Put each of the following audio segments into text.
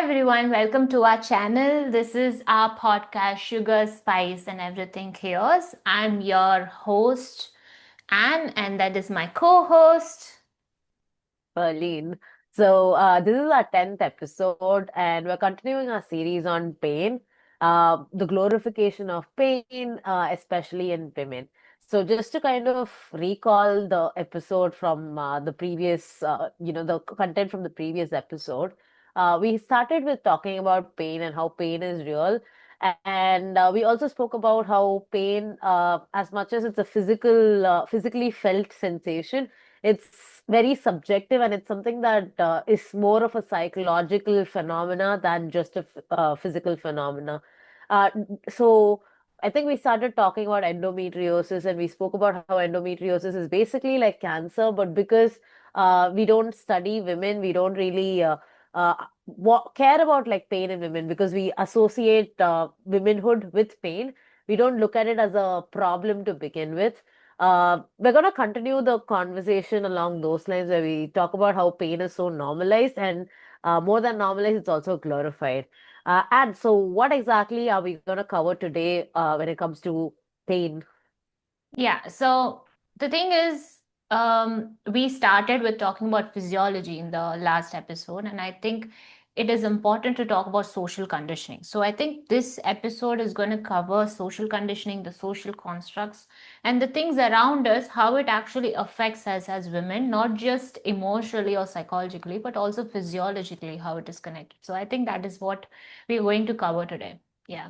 everyone, welcome to our channel. This is our podcast, Sugar, Spice, and Everything Chaos. I'm your host, Anne, and that is my co host. Berlin. This is our 10th episode, and we're continuing our series on pain, the glorification of pain, especially in women. So, just to kind of recall the episode from the previous, the content from the previous episode, we started with talking about pain and how pain is real. And we also spoke about how pain, as much as it's a physically felt sensation, it's very subjective and it's something that is more of a psychological phenomena than just a physical phenomena. Uh, so I think we started talking about endometriosis and we spoke about how endometriosis is basically like cancer, but because we don't study women, we don't really uh, care about like pain in women because we associate womanhood with pain. We don't look at it as a problem to begin with. We're going to continue the conversation along those lines where we talk about how pain is so normalized and more than normalized, it's also glorified. And so, what exactly are we going to cover today when it comes to pain? Yeah, so the thing is, we started with talking about physiology in the last episode, and I think it is important to talk about social conditioning. So I think this episode is going to cover social conditioning, the social constructs, and the things around us, how it actually affects us as women, not just emotionally or psychologically, but also physiologically, how it is connected. So I think that is what we're going to cover today. Yeah.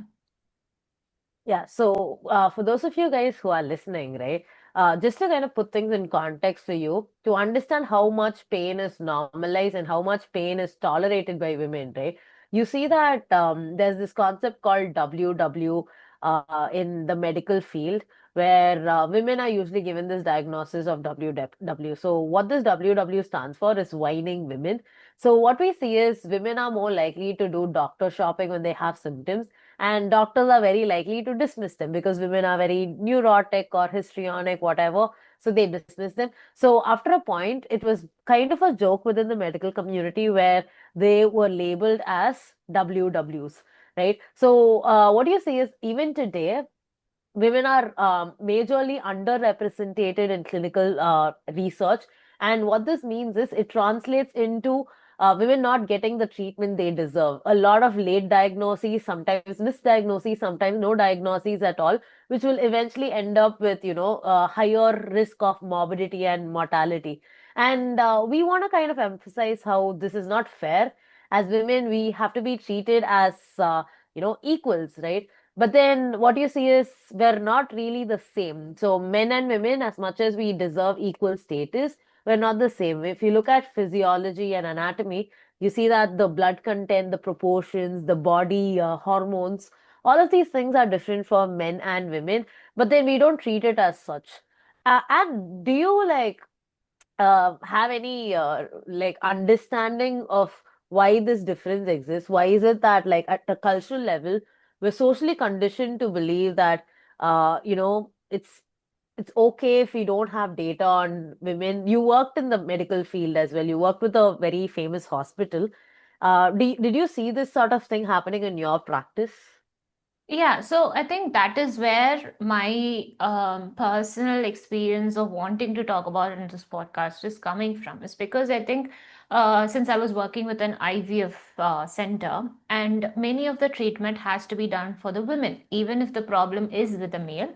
Yeah, so for those of you guys who are listening, right, just to kind of put things in context for you, to understand how much pain is normalized and how much pain is tolerated by women, right? You see that there's this concept called WW in the medical field where women are usually given this diagnosis of WW. So what this WW stands for is whining women. So what we see is women are more likely to do doctor shopping when they have symptoms, and doctors are very likely to dismiss them because women are very neurotic or histrionic, whatever. So they dismiss them. So after a point, it was kind of a joke within the medical community where they were labeled as WWs, right? So what you see is even today, women are majorly underrepresented in clinical research. And what this means is it translates into women not getting the treatment they deserve. A lot of late diagnoses, sometimes misdiagnoses, sometimes no diagnoses at all, which will eventually end up with, higher risk of morbidity and mortality. And we want to kind of emphasize how this is not fair. As women, we have to be treated as, equals, right? But then what you see is we're not really the same. So men and women, as much as we deserve equal status, we're not the same. If you look at physiology and anatomy, you see that the blood content, the proportions, the body hormones, all of these things are different for men and women, but then we don't treat it as such. And do you like have any like understanding of why this difference exists? Why is it that like at the cultural level, we're socially conditioned to believe that it's okay if we don't have data on women. You worked in the medical field as well. You worked with a very famous hospital. Did you see this sort of thing happening in your practice? Yeah, so I think that is where my personal experience of wanting to talk about it in this podcast is coming from. Is because I think since I was working with an IVF center, and many of the treatment has to be done for the women, even if the problem is with the male,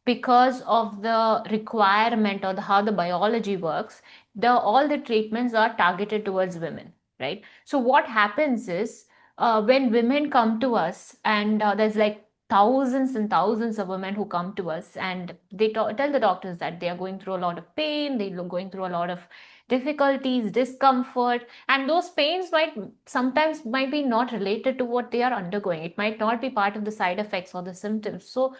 because of the requirement or how the biology works, all the treatments are targeted towards women, right? So what happens is when women come to us and there's like thousands and thousands of women who come to us and they tell the doctors that they are going through a lot of pain, they're going through a lot of difficulties, discomfort, and those pains might sometimes might be not related to what they are undergoing. It might not be part of the side effects or the symptoms. So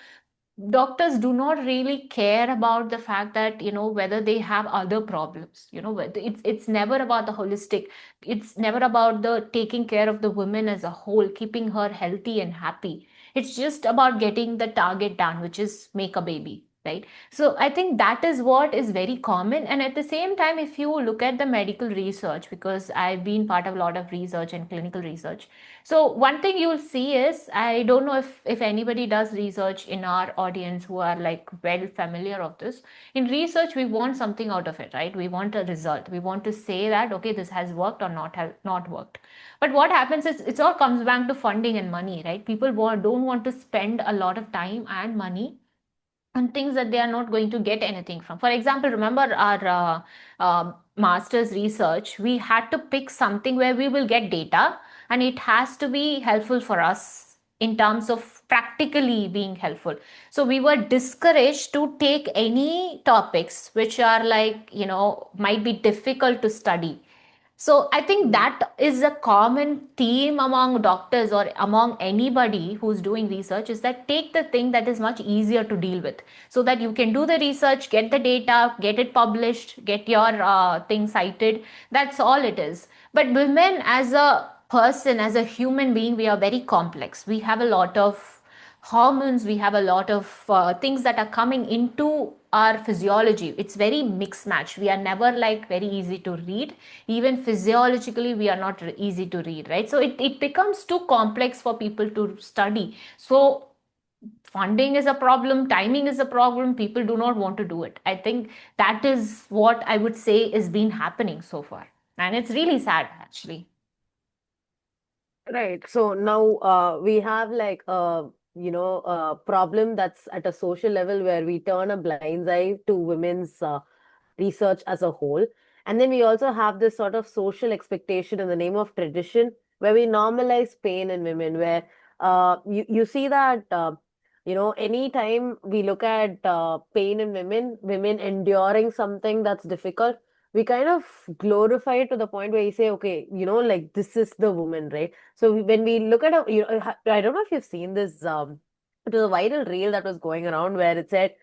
doctors do not really care about the fact that whether they have other problems. It's never about the holistic, it's never about the taking care of the woman as a whole, keeping her healthy and happy. It's just about getting the target done, which is make a baby. right? So I think that is what is very common. And at the same time, if you look at the medical research, because I've been part of a lot of research and clinical research, so one thing you'll see is, I don't know if anybody does research in our audience who are like well familiar of this. In research, we want something out of it, right? We want a result. We want to say that okay, this has worked or not worked. But what happens is, it all comes back to funding and money, right? People don't want to spend a lot of time and money on things that they are not going to get anything from. For example, remember our master's research, we had to pick something where we will get data, and it has to be helpful for us in terms of practically being helpful. So we were discouraged to take any topics which are like, might be difficult to study. So I think Mm. that is a common theme among doctors or among anybody who's doing research, is that take the thing that is much easier to deal with, so that you can do the research, get the data, get it published, get your thing cited. That's all it is. But women as a person, as a human being, we are very complex. We have a lot of hormones, we have a lot of things that are coming into our physiology. It's very mixed match. We are never like very easy to read. Even physiologically we are not easy to read, right? So it becomes too complex for people to study. So funding is a problem, timing is a problem, people do not want to do it. I think that is what I would say is been happening so far, and it's really sad actually. Right. So now we have like a problem that's at a social level where we turn a blind eye to women's research as a whole. And then we also have this sort of social expectation in the name of tradition where we normalize pain in women, where you see that, anytime we look at pain in women, women enduring something that's difficult, we kind of glorify it to the point where you say, okay, like this is the woman, right? So when we look at I don't know if you've seen this, it was a viral reel that was going around where it said,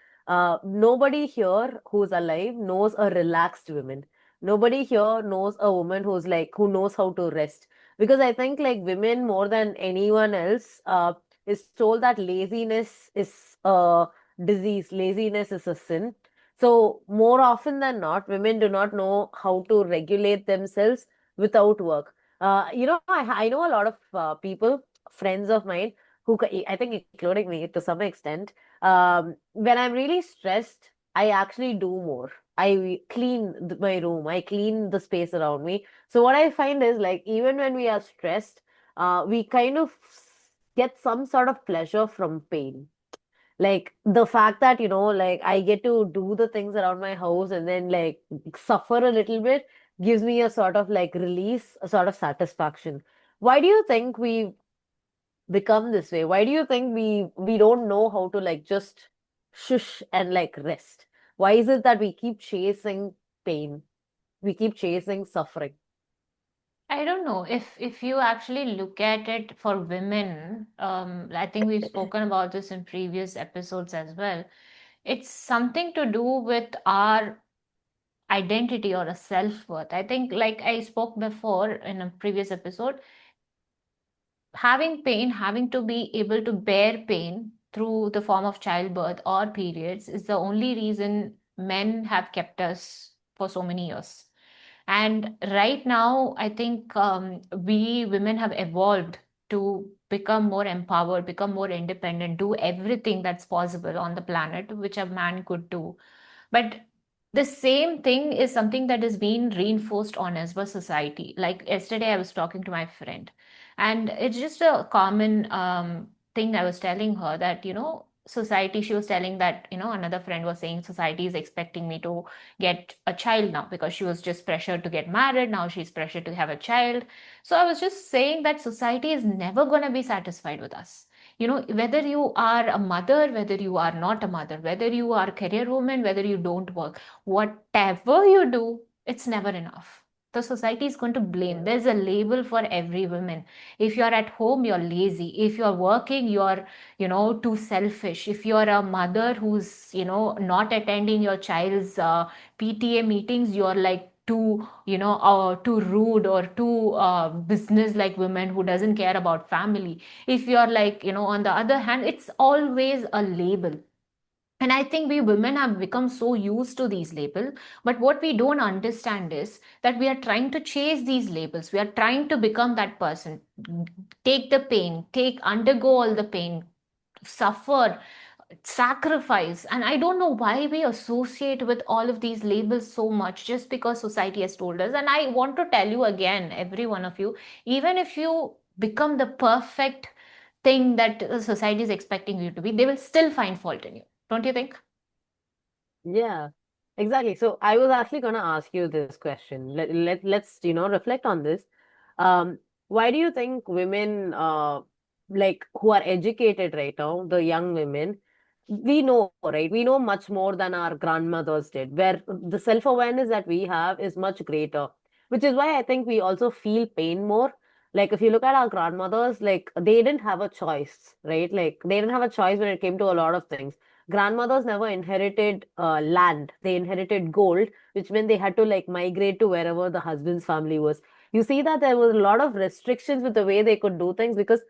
nobody here who's alive knows a relaxed woman. Nobody here knows a woman who knows how to rest. Because I think like women more than anyone else is told that laziness is a disease, laziness is a sin. So more often than not, women do not know how to regulate themselves without work. I know a lot of people, friends of mine, I think including me to some extent, when I'm really stressed, I actually do more. I clean my room, I clean the space around me. So what I find is like even when we are stressed, we kind of get some sort of pleasure from pain. Like the fact that, like I get to do the things around my house and then like suffer a little bit gives me a sort of like release, a sort of satisfaction. Why do you think we become this way? Why do you think we don't know how to like just shush and like rest? Why is it that we keep chasing pain? We keep chasing suffering. I don't know if you actually look at it for women. I think we've spoken about this in previous episodes as well. It's something to do with our identity or a self-worth. I think, like I spoke before in a previous episode, having pain, having to be able to bear pain through the form of childbirth or periods is the only reason men have kept us for so many years. And right now, I think we women have evolved to become more empowered, become more independent, do everything that's possible on the planet, which a man could do. But the same thing is something that is being reinforced on us by society. Like yesterday, I was talking to my friend, and it's just a common thing. I was telling her that, society, she was telling that, another friend was saying society is expecting me to get a child now, because she was just pressured to get married. Now she's pressured to have a child. So I was just saying that society is never going to be satisfied with us. Whether you are a mother, whether you are not a mother, whether you are a career woman, whether you don't work, whatever you do, it's never enough. The society is going to blame. Yeah. There's a label for every woman. If you're at home, you're lazy. If you're working, you're, too selfish. If you're a mother who's, not attending your child's PTA meetings, you're like too, too rude, or too business like women who doesn't care about family. If you're like, on the other hand, it's always a label. And I think we women have become so used to these labels. But what we don't understand is that we are trying to chase these labels. We are trying to become that person. Take the pain, undergo all the pain, suffer, sacrifice. And I don't know why we associate with all of these labels so much, just because society has told us. And I want to tell you again, every one of you, even if you become the perfect thing that society is expecting you to be, they will still find fault in you. Don't you think? Yeah, exactly. So I was actually going to ask you this question. Let's, reflect on this. Um, why do you think women, like who are educated right now, the young women, we know, right? We know much more than our grandmothers did, where the self-awareness that we have is much greater, which is why I think we also feel pain more. Like if you look at our grandmothers, like they didn't have a choice, right? Like they didn't have a choice when it came to a lot of things. Grandmothers never inherited land. They inherited gold, which meant they had to like migrate to wherever the husband's family was. You see that there was a lot of restrictions with the way they could do things because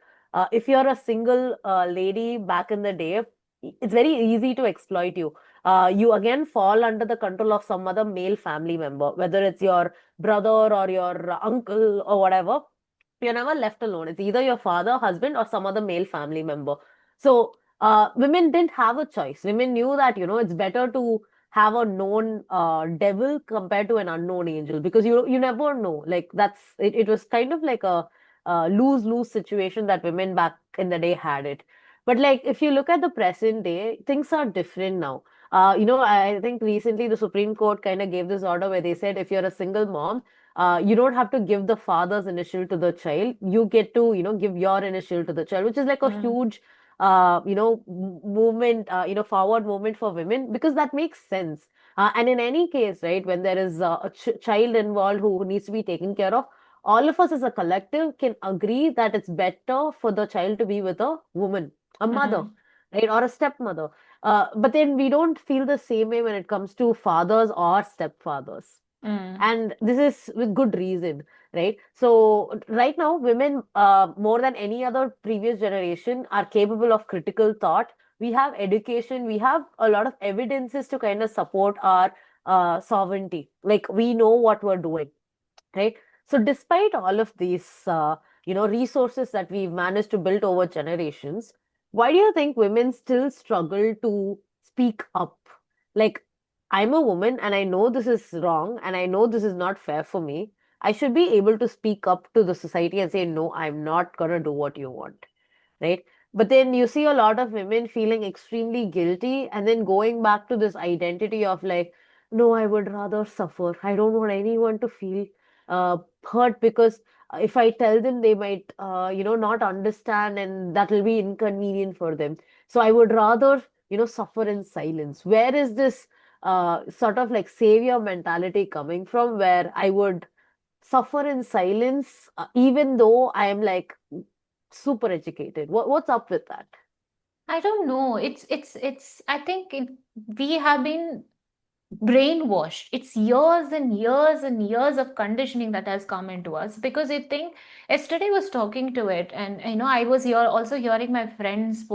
if you're a single lady back in the day, it's very easy to exploit you. You again fall under the control of some other male family member, whether it's your brother or your uncle or whatever. You're never left alone. It's either your father, husband, or some other male family member. So women didn't have a choice. Women knew that, it's better to have a known devil compared to an unknown angel because you never know. Like it was kind of like a lose-lose situation that women back in the day had it. But like if you look at the present day, things are different now. I think recently the Supreme Court kind of gave this order where they said if you're a single mom, you don't have to give the father's initial to the child. You get to, give your initial to the child, which is like a Mm, huge, movement, forward movement for women because that makes sense. And in any case, right, when there is a child involved who needs to be taken care of, all of us as a collective can agree that it's better for the child to be with a woman, a mother, mm, right, or a stepmother. But then we don't feel the same way when it comes to fathers or stepfathers, mm. and this is with good reason, right? So right now women, more than any other previous generation, are capable of critical thought. We have education, we have a lot of evidences to kind of support our sovereignty, like we know what we're doing, right? So despite all of these resources that we've managed to build over generations, why do you think women still struggle to speak up? Like, I'm a woman and I know this is wrong and I know this is not fair for me. I should be able to speak up to the society and say, no, I'm not going to do what you want, right? But then you see a lot of women feeling extremely guilty and then going back to this identity of like, no, I would rather suffer. I don't want anyone to feel uh, hurt because if I tell them, they might, not understand and that will be inconvenient for them. So I would rather, suffer in silence. Where is this sort of like savior mentality coming from where I would suffer in silence, even though I am like super educated? What's up with that? I don't know. It's. I think we have been brainwashed. It's years and years and years of conditioning that has come into us, because I think yesterday was talking to it, and I was here also hearing my friends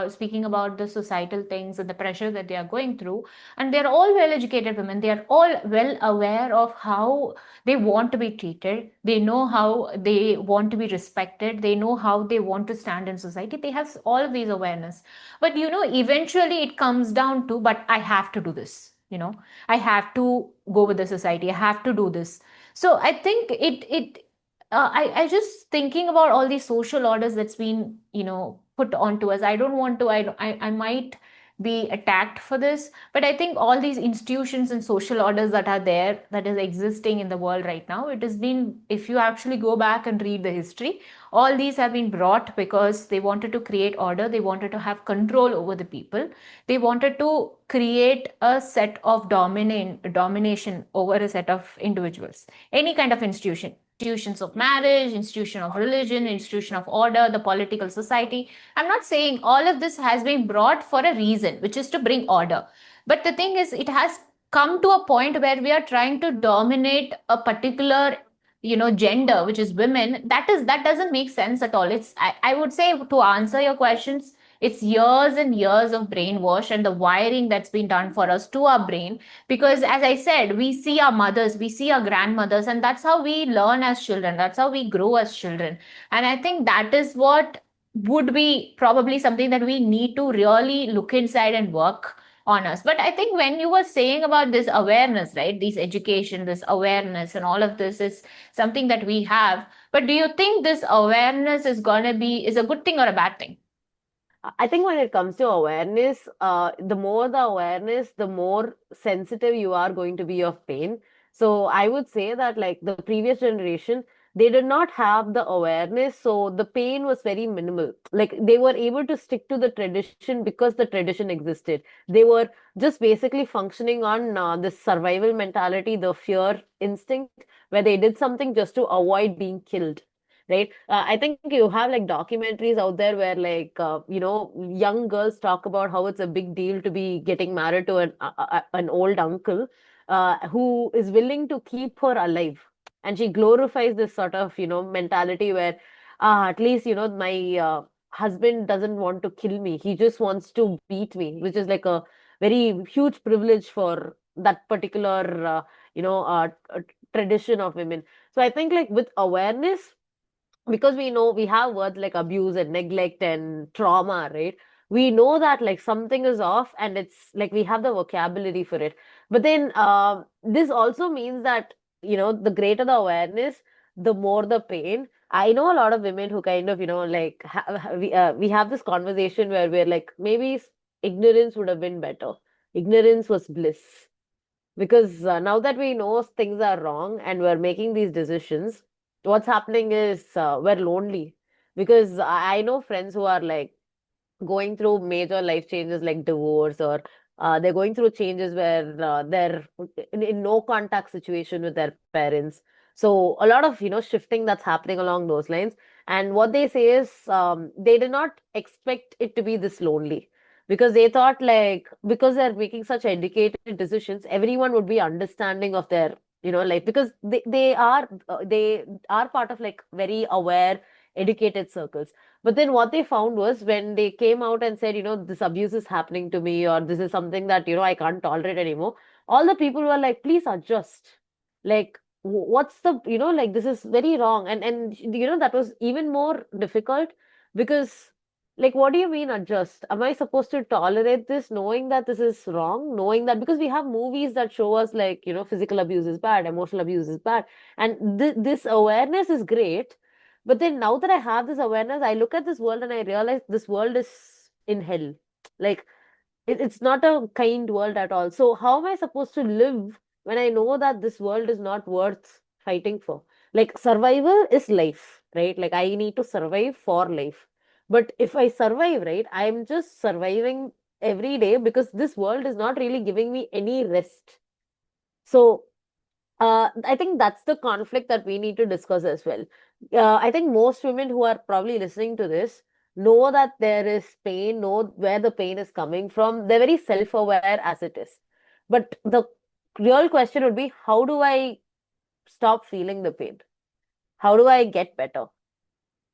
speaking about the societal things and the pressure that they are going through. And they're all well educated women, they are all well aware of how they want to be treated, they know how they want to be respected, they know how they want to stand in society, they have all of these awareness. But eventually it comes down to, but I have to do this, I have to go with the society, I have to do this. So I think I just thinking about all these social orders that's been put onto us. I don't want to, I might be attacked for this, but I think all these institutions and social orders that are there, that is existing in the world right now, it has been, if you actually go back and read the history, all these have been brought because they wanted to create order, they wanted to have control over the people, they wanted to create a set of domination over a set of individuals. Any kind of institutions of marriage, institution of religion, institution of order, the political society. I'm not saying all of this has been brought for a reason, which is to bring order. But the thing is, it has come to a point where we are trying to dominate a particular gender, which is women. That doesn't make sense at all. I would say, to answer your questions, It's years and years of brainwash and the wiring that's been done for us to our brain. Because as I said, we see our mothers, we see our grandmothers, and that's how we learn as children. That's how we grow as children. And I think that is what would be probably something that we need to really look inside and work on us. But I think when you were saying about this awareness, right, this education, this awareness, and all of this is something that we have. But do you think this awareness is going to be is a good thing or a bad thing? I think when it comes to awareness, the more the awareness, the more sensitive you are going to be of pain. So I would say that like the previous generation, they did not have the awareness, so the pain was very minimal. Like they were able to stick to the tradition because the tradition existed. They were just basically functioning on this survival mentality, the fear instinct, where they did something just to avoid being killed, right? I think you have like documentaries out there where like young girls talk about how it's a big deal to be getting married to an old uncle who is willing to keep her alive, and she glorifies this sort of mentality where at least my husband doesn't want to kill me, he just wants to beat me, which is like a very huge privilege for that particular tradition of women. So I think like with awareness, because we know we have words like abuse and neglect and trauma, right? We know that like something is off, and it's like we have the vocabulary for it. But then this also means that the greater the awareness, the more the pain. I know a lot of women who kind of like we have this conversation where we're like, maybe ignorance would have been better. Ignorance was bliss, because now that we know things are wrong and we're making these decisions, what's happening is we're lonely. Because I know friends who are like going through major life changes like divorce, or they're going through changes where they're in no contact situation with their parents. So a lot of shifting that's happening along those lines. And what they say is they did not expect it to be this lonely, because they thought like because they're making such educated decisions, everyone would be understanding of their life, because they are part of like very aware educated circles. But then what they found was when they came out and said, this abuse is happening to me, or this is something that, I can't tolerate anymore, all the people were like, please adjust. Like, what's the, like, this is very wrong. And that was even more difficult because, like, what do you mean adjust? Am I supposed to tolerate this knowing that this is wrong? Knowing that, because we have movies that show us, like, physical abuse is bad, emotional abuse is bad. And this awareness is great, but then now that I have this awareness, I look at this world and I realize this world is in hell. Like it's not a kind world at all. So how am I supposed to live when I know that this world is not worth fighting for? Like survival is life, right? Like I need to survive for life. But if I survive, right, I'm just surviving every day because this world is not really giving me any rest. So I think that's the conflict that we need to discuss as well. I think most women who are probably listening to this know that there is pain, know where the pain is coming from. They're very self-aware as it is. But the real question would be, how do I stop feeling the pain? How do I get better?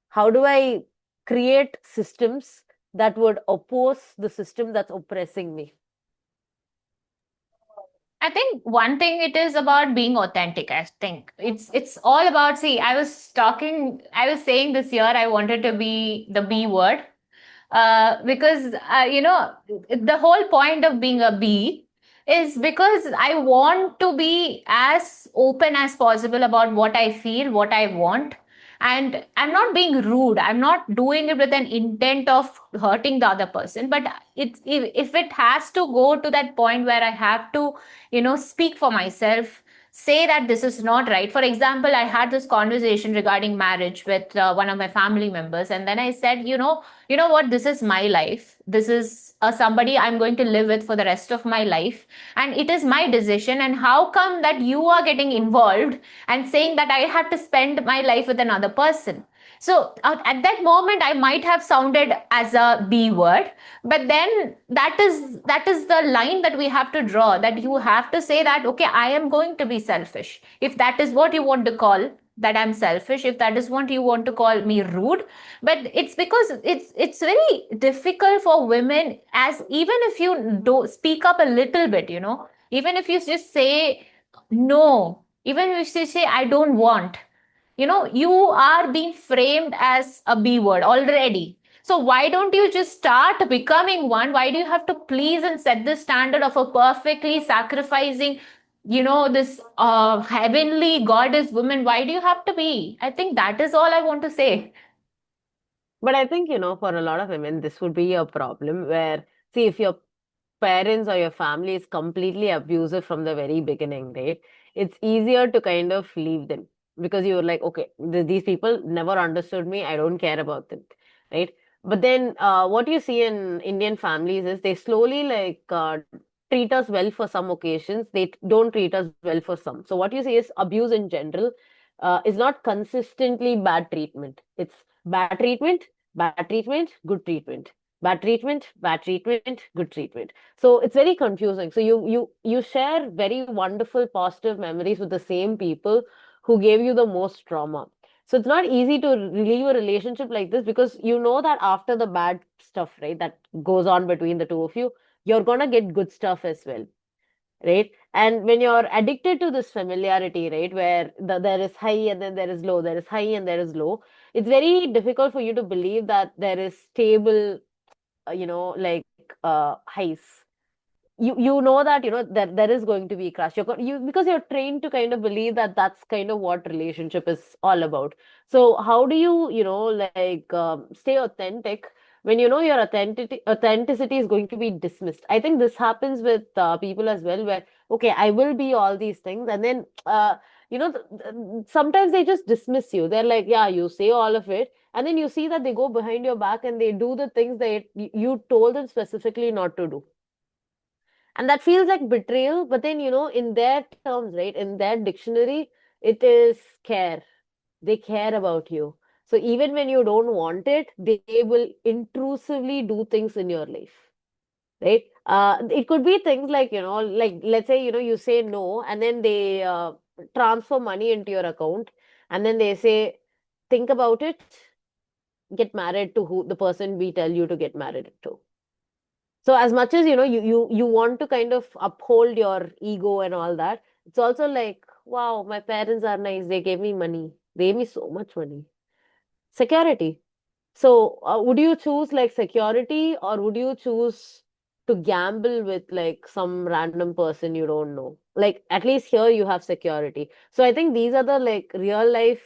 How do I create systems that would oppose the system that's oppressing me? I think one thing it is about being authentic. I think it's all about, see, I was saying this year I wanted to be the B word, because the whole point of being a bee is because I want to be as open as possible about what I feel, what I want. And I'm not being rude, I'm not doing it with an intent of hurting the other person, but if it has to go to that point where I have to speak for myself, say that this is not right. For example, I had this conversation regarding marriage with one of my family members, and then I said, you know what, this is my life, this is somebody I'm going to live with for the rest of my life, and it is my decision, and how come that you are getting involved and saying that I have to spend my life with another person? So at that moment I might have sounded as a B word, but then that is the line that we have to draw, that you have to say that, okay, I am going to be selfish, if that is what you want to call. that I'm selfish, if that is what you want to call me, rude. But it's because it's very difficult for women, as even if you do speak up a little bit, even if you just say no, even if you say I don't want, you are being framed as a B word already. So why don't you just start becoming one? Why do you have to please and set the standard of a perfectly sacrificing, this heavenly goddess woman? Why do you have to be? I think that is all I want to say. But I think, for a lot of women, this would be a problem where, see, if your parents or your family is completely abusive from the very beginning, right? It's easier to kind of leave them because you're like, okay, these people never understood me. I don't care about them, right? But then what you see in Indian families is they slowly like treat us well for some occasions. They don't treat us well for some. So what you see is abuse in general is not consistently bad treatment. It's bad treatment, good treatment, bad treatment, good treatment. So it's very confusing. So you share very wonderful positive memories with the same people who gave you the most trauma. So it's not easy to relieve a relationship like this because you know that after the bad stuff, right, that goes on between the two of you, you're gonna get good stuff as well, right? And when you're addicted to this familiarity, right, where there is high and then there is low, there is high and there is low, it's very difficult for you to believe that there is stable, like highs. You know that there is going to be a crash. You because you're trained to kind of believe that that's kind of what relationship is all about. So how do you like stay authentic when your authenticity is going to be dismissed? I think this happens with people as well, where okay, I will be all these things, and then sometimes they just dismiss you. They're like, yeah, you say all of it, and then you see that they go behind your back and they do the things that you told them specifically not to do, and that feels like betrayal. But then in their terms, right, in their dictionary, it is care. They care about you. So even when you don't want it, they will intrusively do things in your life, right? It could be things like like let's say you say no, and then they transfer money into your account, and then they say, think about it, get married to who the person we tell you to get married to. So as much as you want to kind of uphold your ego and all that, it's also like, wow, my parents are nice, they gave me money, they gave me so much money. Security. So would you choose like security, or would you choose to gamble with like some random person you don't know? Like at least here you have security. So I think these are the like real life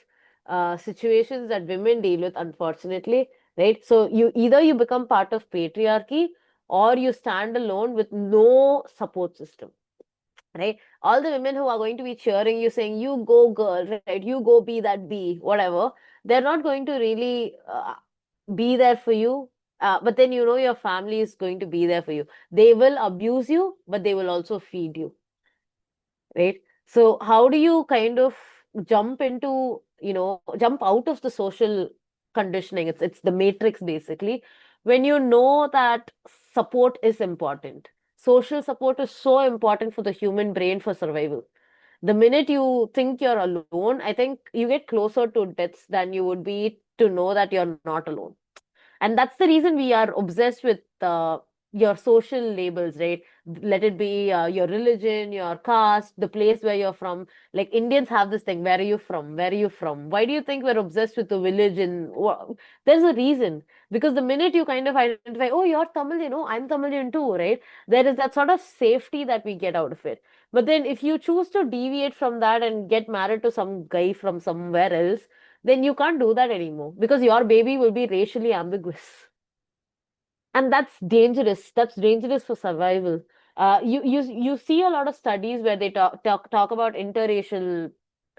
situations that women deal with, unfortunately, right? So you become part of patriarchy, or you stand alone with no support system, right? All the women who are going to be cheering you, saying, you go, girl, right? You go be that bee, whatever. They're not going to really be there for you. But then your family is going to be there for you. They will abuse you, but they will also feed you, right? So how do you kind of jump out of the social conditioning? It's the matrix basically. When you know that support is important, social support is so important for the human brain for survival. The minute you think you're alone, I think you get closer to deaths than you would be to know that you're not alone. And that's the reason we are obsessed with your social labels, right? Let it be your religion, your caste, the place where you're from. Like Indians have this thing, where are you from, where are you from? Why do you think we're obsessed with the village? And there's a reason. Because the minute you kind of identify, oh, you're Tamil, I'm Tamilian too, right? There is that sort of safety that we get out of it. But then if you choose to deviate from that and get married to some guy from somewhere else, then you can't do that anymore because your baby will be racially ambiguous. And that's dangerous. That's dangerous for survival. You see a lot of studies where they talk about interracial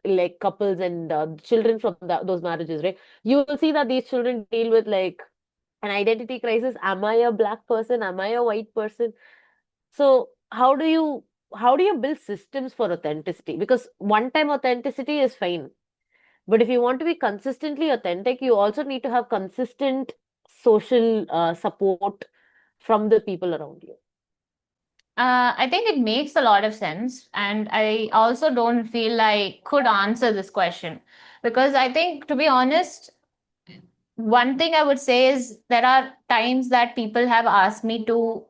like couples and children from those marriages, right? You will see that these children deal with like an identity crisis. Am I a black person? Am I a white person? So how do you build systems for authenticity? Because one time authenticity is fine, but if you want to be consistently authentic, you also need to have consistent social support from the people around you. I think it makes a lot of sense. And I also don't feel I could answer this question because I think, to be honest, one thing I would say is there are times that people have asked me to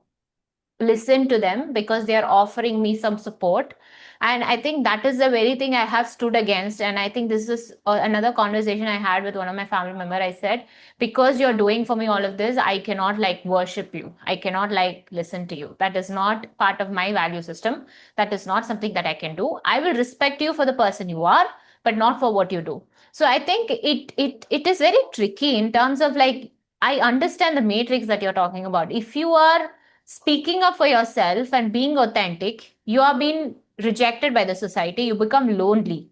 listen to them because they are offering me some support. And I think that is the very thing I have stood against. And I think this is another conversation I had with one of my family member. I said, because you're doing for me all of this, I cannot like worship you, I cannot like listen to you. That is not part of my value system. That is not something that I can do. I will respect you for the person you are, but not for what you do. So I think it is very tricky in terms of like, I understand the matrix that you're talking about. If you are speaking up for yourself and being authentic, you are being rejected by the society, you become lonely.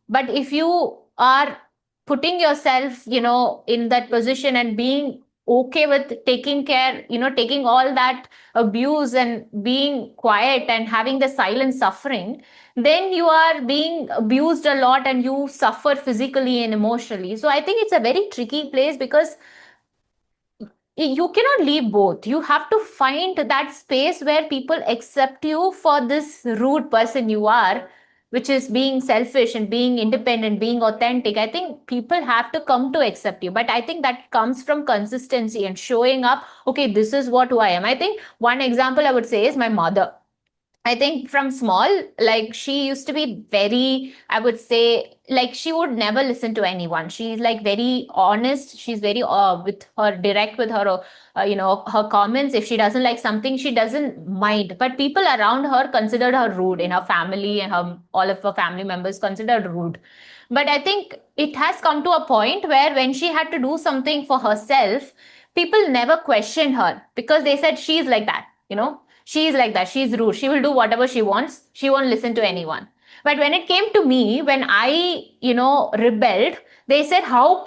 But if you are putting yourself, in that position and being okay with taking care, taking all that abuse and being quiet and having the silent suffering, then you are being abused a lot and you suffer physically and emotionally. So I think it's a very tricky place because you cannot leave both. You have to find that space where people accept you for this rude person you are, which is being selfish and being independent, being authentic. I think people have to come to accept you, but I think that comes from consistency and showing up. Okay, this is what who I am. I think one example I would say is my mother. I think from small, like she used to be very, I would say, like she would never listen to anyone. She's like very honest. She's very with her direct with her, her comments. If she doesn't like something, she doesn't mind. But people around her considered her rude. In her family and her all of her family members considered rude. But I think it has come to a point where when she had to do something for herself, people never questioned her because they said she's like that. She's like that. She's rude. She will do whatever she wants. She won't listen to anyone. But when it came to me, when I, rebelled, they said, how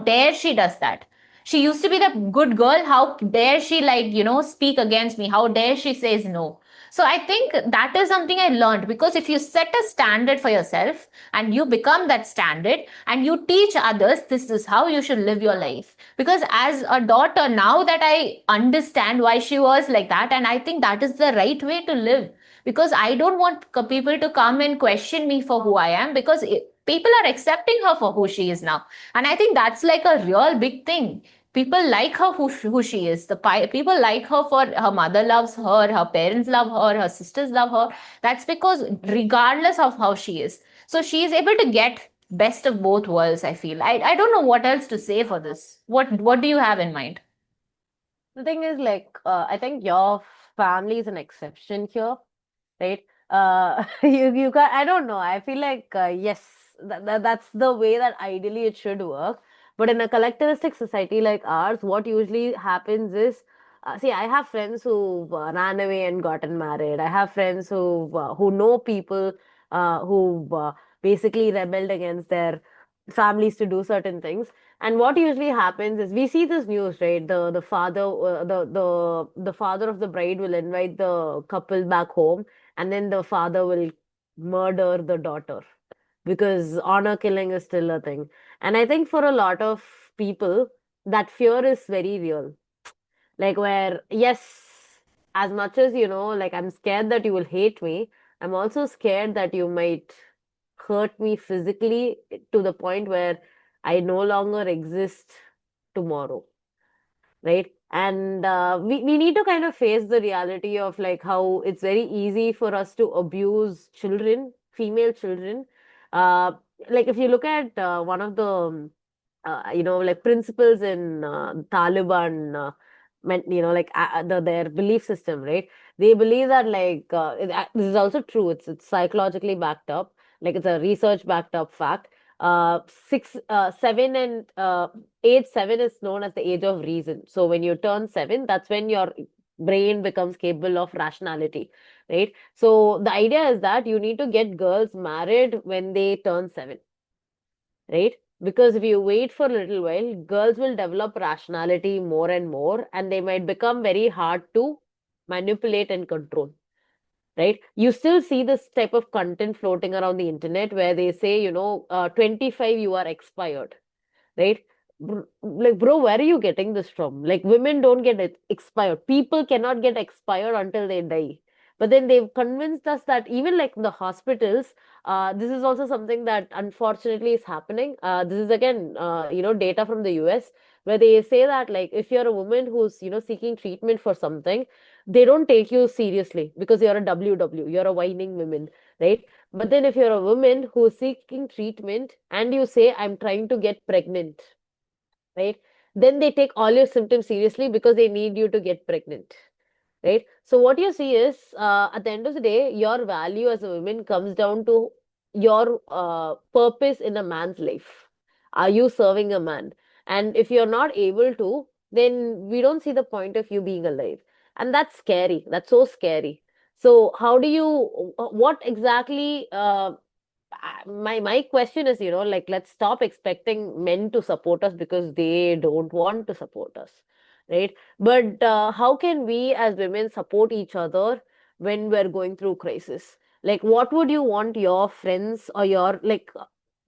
dare she does that? She used to be the good girl. How dare she, like, speak against me? How dare she says no? So I think that is something I learned because if you set a standard for yourself and you become that standard and you teach others, this is how you should live your life. Because as a daughter, now that I understand why she was like that, and I think that is the right way to live. Because I don't want people to come and question me for who I am because people are accepting her for who she is now. And I think that's like a real big thing. People like her who she is. People like her for her mother loves her parents love her sisters love her. That's because regardless of how she is, so she is able to get best of both worlds. I feel I don't know what else to say for this. What do you have in mind? The thing is, like, I think your family is an exception here, right? You got, I don't know. I feel like yes, that's the way that ideally it should work. But in a collectivistic society like ours, what usually happens is, see, I have friends who ran away and gotten married. I have friends who know people who basically rebelled against their families to do certain things. And what usually happens is we see this news, right? The father, the father of the bride will invite the couple back home, and then the father will murder the daughter because honor killing is still a thing. And I think for a lot of people, that fear is very real. Like, where, yes, as much as like, I'm scared that you will hate me, I'm also scared that you might hurt me physically to the point where I no longer exist tomorrow, right? And we need to kind of face the reality of like how it's very easy for us to abuse children, female children. Uh, like if you look at one of the like principles in Taliban, like their belief system, right? They believe that like this is also true. It's psychologically backed up. Like it's a research backed up fact. Six, 7 and age 7 is known as the age of reason. So when you turn 7, that's when your brain becomes capable of rationality, right? So the idea is that you need to get girls married when they turn 7, right? Because if you wait for a little while, girls will develop rationality more and more, and they might become very hard to manipulate and control, right? You still see this type of content floating around the internet where they say, 25, you are expired, right? Like, bro, where are you getting this from? Like, women don't get expired. People cannot get expired until they die. But then they've convinced us that even like in the hospitals, this is also something that unfortunately is happening. This is again, data from the US, where they say that like if you're a woman who's seeking treatment for something, they don't take you seriously because you're a WW, you're a whining woman, right? But then if you're a woman who's seeking treatment and you say, I'm trying to get pregnant, right? Then they take all your symptoms seriously because they need you to get pregnant, right? So what you see is, at the end of the day, your value as a woman comes down to your purpose in a man's life. Are you serving a man? And if you're not able to, then we don't see the point of you being alive. And that's scary. That's so scary. So how do you, what exactly, my question is, like, let's stop expecting men to support us because they don't want to support us, right? But how can we as women support each other when we're going through crisis? Like, what would you want your friends or your like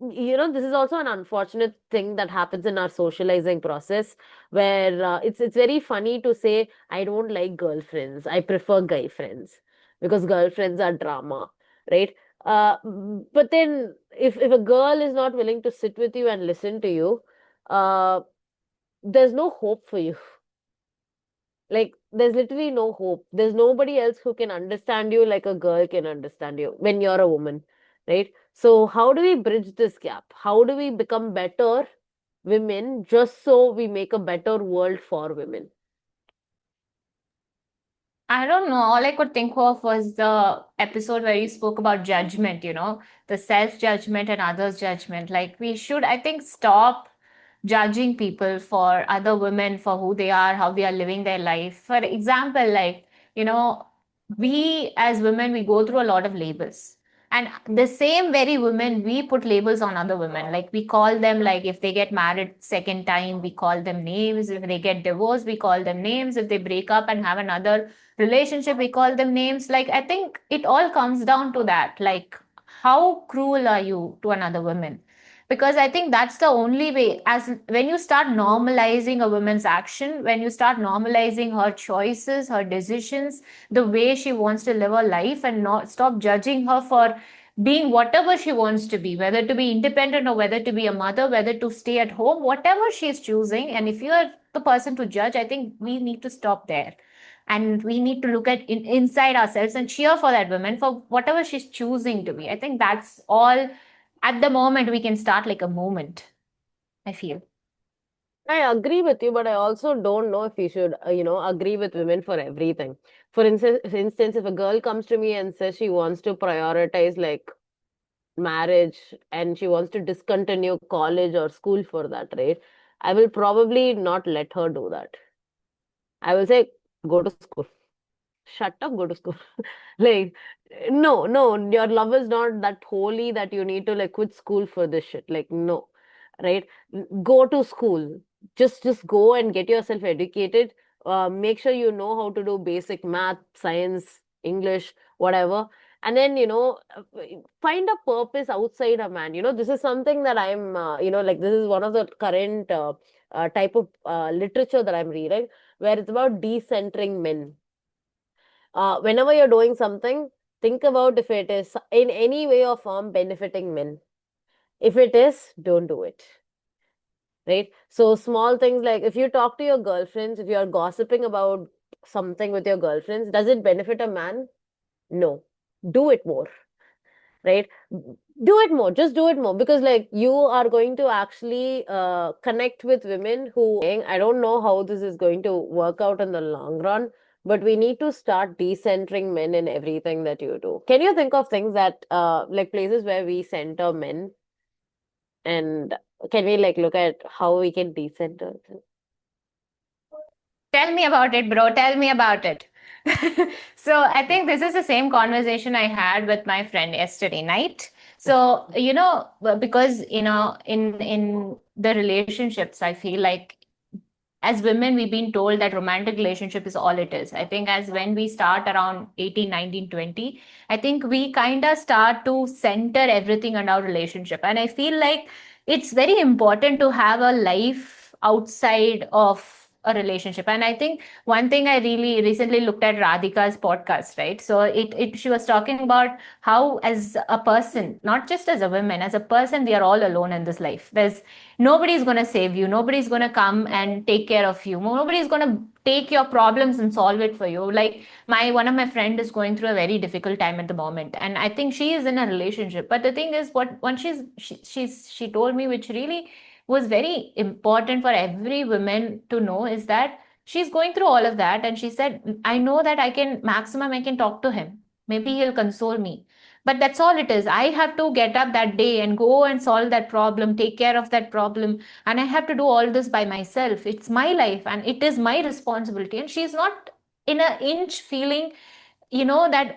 this is also an unfortunate thing that happens in our socializing process, where it's very funny to say, I don't like girlfriends, I prefer guy friends because girlfriends are drama, right? But then if a girl is not willing to sit with you and listen to you, uh, there's no hope for you. Like, there's literally no hope. There's nobody else who can understand you like a girl can understand you when you're a woman, right? So, how do we bridge this gap? How do we become better women just so we make a better world for women? I don't know. All I could think of was the episode where you spoke about judgment, the self judgment and others' judgment. Like, we should, I think, stop judging people for other women for who they are, how they are living their life. For example, like, you know, we as women, we go through a lot of labels. And the same very women, we put labels on other women. Like, we call them, like, if they get married second time, we call them names. If they get divorced, we call them names. If they break up and have another relationship, we call them names. Like, I think it all comes down to that. Like, how cruel are you to another woman? Because I think that's the only way. As when you start normalizing a woman's action, when you start normalizing her choices, her decisions, the way she wants to live her life, and not stop judging her for being whatever she wants to be, whether to be independent or whether to be a mother, whether to stay at home, whatever she's choosing. And if you are the person to judge, I think we need to stop there, and we need to look at inside ourselves and cheer for that woman for whatever she's choosing to be. I think that's all. At the moment we can start like a movement, I feel. I agree with you, but I also don't know if we should, agree with women for everything. For instance, if a girl comes to me and says she wants to prioritize like marriage and she wants to discontinue college or school for that, right? I will probably not let her do that. I will say, go to school. Shut up, go to school. Like, no, no, your love is not that holy that you need to like quit school for this shit. Like, no, right? Go to school. Just go and get yourself educated. Make sure you know how to do basic math, science, English, whatever. And then, find a purpose outside a man. This is something that I'm, like this is one of the current type of literature that I'm reading, where it's about decentering men. Whenever you're doing something, think about if it is in any way or form benefiting men. If it is, don't do it. Right? So, small things like if you talk to your girlfriends, if you're gossiping about something with your girlfriends, does it benefit a man? No. Do it more. Right? Do it more. Just do it more because, like, you are going to actually connect with women who I don't know how this is going to work out in the long run, but we need to start decentering men in everything that you do. Can you think of things that, like, places where we center men, and can we, like, look at how we can decenter them? Tell me about it, bro. Tell me about it. So I think this is the same conversation I had with my friend yesterday night. So, because, in the relationships, I feel like as women, we've been told that romantic relationship is all it is. I think as when we start around 18, 19, 20, I think we kind of start to center everything on our relationship. And I feel like it's very important to have a life outside of a relationship. And I think one thing I really recently looked at Radhika's podcast, right? So it she was talking about how as a person, not just as a woman, as a person, we are all alone in this life. There's nobody's going to save you, nobody's going to come and take care of you, nobody's going to take your problems and solve it for you. Like my one of my friend is going through a very difficult time at the moment, and I think she is in a relationship. But the thing is, what when she told me, which really was very important for every woman to know, is that she's going through all of that, and she said, I know that I can maximum I can talk to him, maybe he'll console me, but that's all it is. I have to get up that day and go and solve that problem, take care of that problem, and I have to do all this by myself. It's my life and it is my responsibility. And she's not in an inch feeling, that,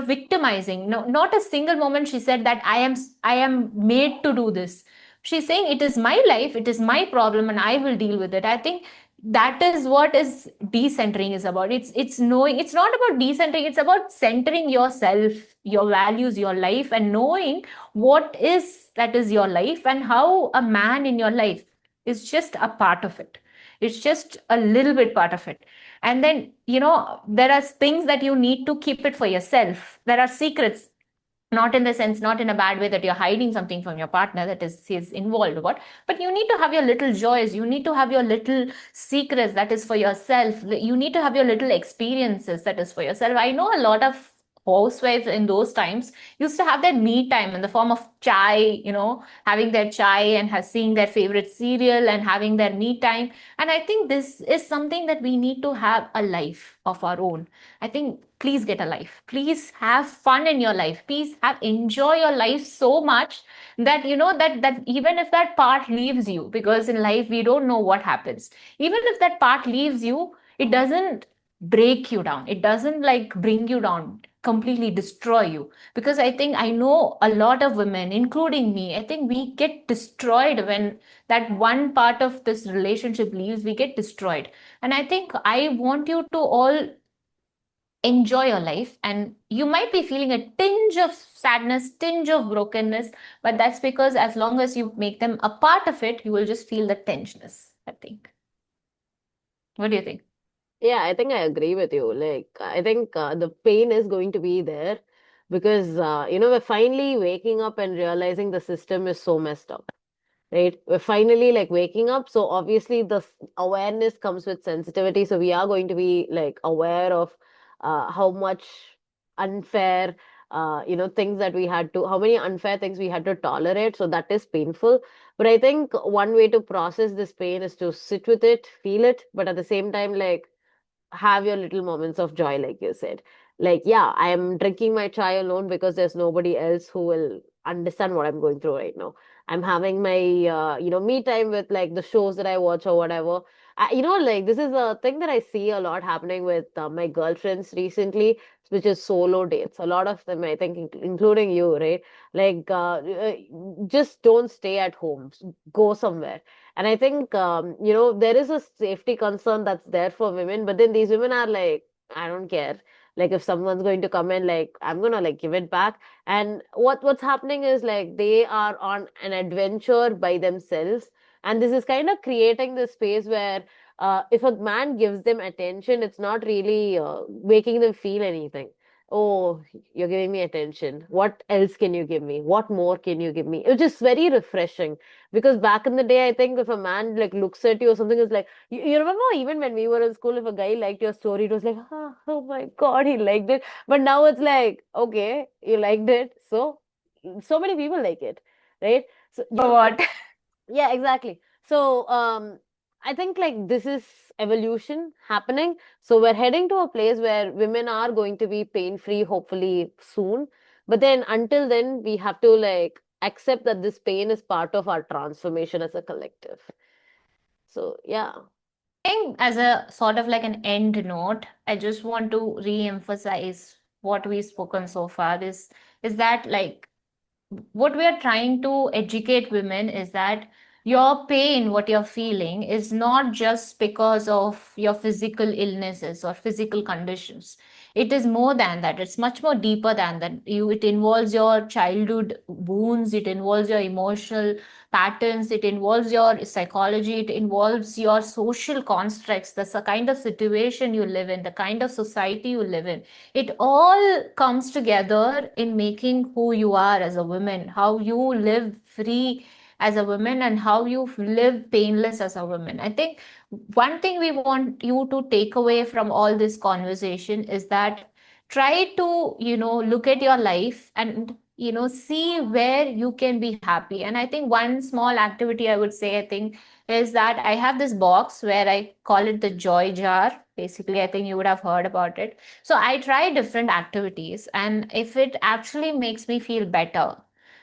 victimizing. No, not a single moment she said that I am made to do this. She's saying it is my life, it is my problem, and I will deal with it. I think that is what is decentering is about. It's knowing. It's not about decentering, it's about centering yourself, your values, your life, and knowing what is that is your life, and how a man in your life is just a part of it. It's just a little bit part of it. And then, there are things that you need to keep it for yourself. There are secrets, not in the sense, not in a bad way that you're hiding something from your partner that is involved about, but you need to have your little joys, you need to have your little secrets that is for yourself, you need to have your little experiences that is for yourself. I know a lot of housewives in those times used to have their me time in the form of chai, having their chai and seeing their favorite cereal and having their me time. And I think this is something that we need to have a life of our own. I think please get a life. Please have fun in your life. Please enjoy your life so much that that even if that part leaves you, because in life we don't know what happens. Even if that part leaves you, it doesn't break you down. It doesn't like bring you down, completely destroy you. Because I think I know a lot of women, including me, I think we get destroyed when that one part of this relationship leaves, we get destroyed. And I think I want you to all enjoy your life, and you might be feeling a tinge of sadness, tinge of brokenness, but that's because as long as you make them a part of it, you will just feel the tenseness, I think. What do you think? Yeah, I think I agree with you. Like, I think the pain is going to be there because, we're finally waking up and realizing the system is so messed up, right? We're finally like waking up. So obviously the awareness comes with sensitivity. So we are going to be like aware of how much unfair, things that we had to, how many unfair things we had to tolerate. So that is painful. But I think one way to process this pain is to sit with it, feel it, but at the same time, like, have your little moments of joy, like you said. Like, yeah, I am drinking my chai alone because there's nobody else who will understand what I'm going through right now. I'm having my, me time with like the shows that I watch or whatever. Like this is a thing that I see a lot happening with my girlfriends recently, which is solo dates. A lot of them, I think, including you, right? Like, just don't stay at home, go somewhere. And I think, there is a safety concern that's there for women, but then these women are like, I don't care. Like if someone's going to come in, like I'm gonna like give it back. And what's happening is like they are on an adventure by themselves, and this is kind of creating this space where, if a man gives them attention, it's not really making them feel anything. Oh, you're giving me attention. What else can you give me? What more can you give me? It's just very refreshing because back in the day, I think if a man like looks at you or something, is like you remember even when we were in school, if a guy liked your story, it was like, oh my God, he liked it. But now it's like, okay, you liked it, so many people like it, right? So For what? yeah, exactly. So I think like this is evolution happening. So we're heading to a place where women are going to be pain free, hopefully soon. But then until then, we have to like accept that this pain is part of our transformation as a collective. So yeah. I think as a sort of like an end note, I just want to re-emphasize what we've spoken so far is that like what we are trying to educate women is that your pain, what you're feeling, is not just because of your physical illnesses or physical conditions. It is more than that. It's much more deeper than that. It involves your childhood wounds, it involves your emotional patterns, it involves your psychology, it involves your social constructs, the kind of situation you live in, the kind of society you live in. It all comes together in making who you are as a woman, how you live free as a woman, and how you live painless as a woman. I think one thing we want you to take away from all this conversation is that try to, look at your life and, see where you can be happy. And I think one small activity I would say, I think, is that I have this box where I call it the joy jar. Basically, I think you would have heard about it. So I try different activities, and if it actually makes me feel better,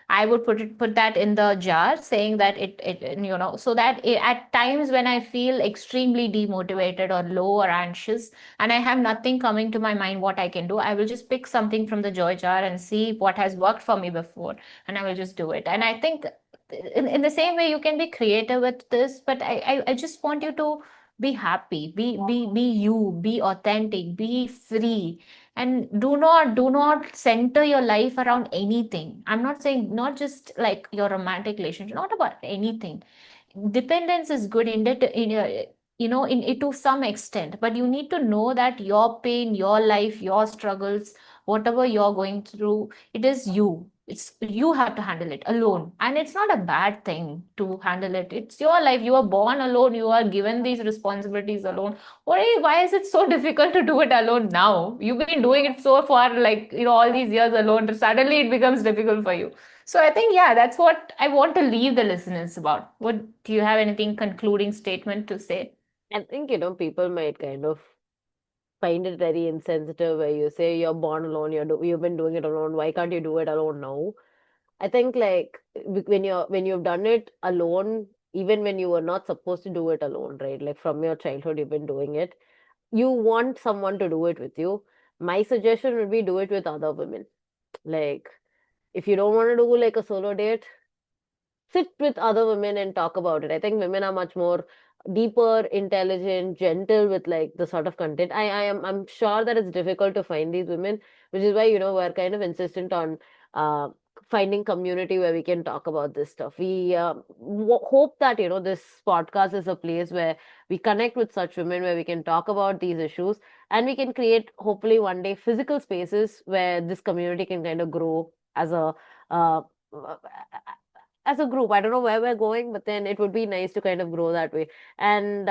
I would put that in the jar, saying that so that at times when I feel extremely demotivated or low or anxious, and I have nothing coming to my mind what I can do, I will just pick something from the joy jar and see what has worked for me before, and I will just do it. And I think in the same way you can be creative with this, but I just want you to be happy, be you, be authentic, be free, and do not center your life around anything. I'm not saying not just like your romantic relationship, not about anything. Dependence is good in it to some extent, but you need to know that your pain, your life, your struggles, whatever you're going through, it is you. It's you have to handle it alone, and it's not a bad thing to handle it. It's your life. You are born alone, you are given these responsibilities alone. Why is it so difficult to do it alone now? You've been doing it so far, like, all these years alone. Suddenly it becomes difficult for you. So I think, yeah, that's what I want to leave the listeners about. What do you have anything concluding statement to say? I think, people might kind of find it very insensitive where you say you're born alone, you've been doing it alone. Why can't you do it alone now? I think like when you've done it alone, even when you were not supposed to do it alone, right? Like from your childhood, you've been doing it. You want someone to do it with you. My suggestion would be do it with other women. Like if you don't want to do like a solo date, sit with other women and talk about it. I think women are much more deeper, intelligent, gentle with like the sort of content. I'm sure that it's difficult to find these women, which is why, we're kind of insistent on uh finding community where we can talk about this stuff. We hope that, this podcast is a place where we connect with such women, where we can talk about these issues, and we can create hopefully one day physical spaces where this community can kind of grow uh, as a group. I don't know where we're going, but then it would be nice to kind of grow that way. And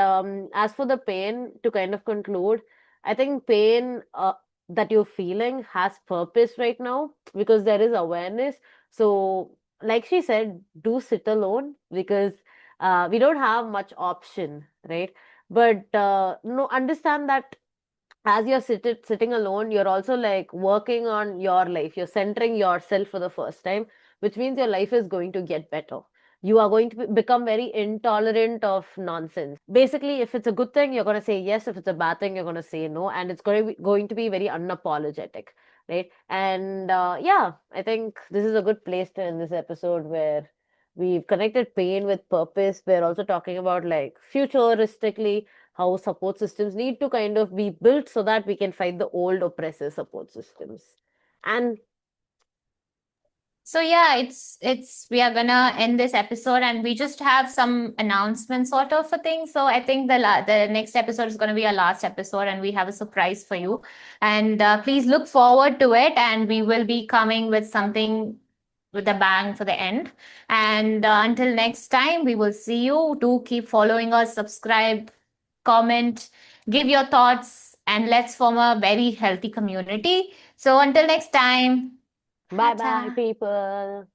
as for the pain, to kind of conclude, I think pain that you're feeling has purpose right now because there is awareness. So, like she said, do sit alone because we don't have much option, right? But no, understand that as you're sitting alone, you're also like working on your life. You're centering yourself for the first time, which means your life is going to get better. You are going to become very intolerant of nonsense. Basically, if it's a good thing, you're going to say yes. If it's a bad thing, you're going to say no. And it's going to be very unapologetic, right? And yeah, I think this is a good place to end this episode where we've connected pain with purpose. We're also talking about like futuristically how support systems need to kind of be built so that we can fight the old oppressive support systems. And So yeah, it's we are gonna end this episode, and we just have some announcements sort of a thing. So I think the next episode is gonna be our last episode, and we have a surprise for you. And please look forward to it. And we will be coming with something with a bang for the end. And until next time, we will see you. Do keep following us, subscribe, comment, give your thoughts, and let's form a very healthy community. So until next time, bye bye, tata. people.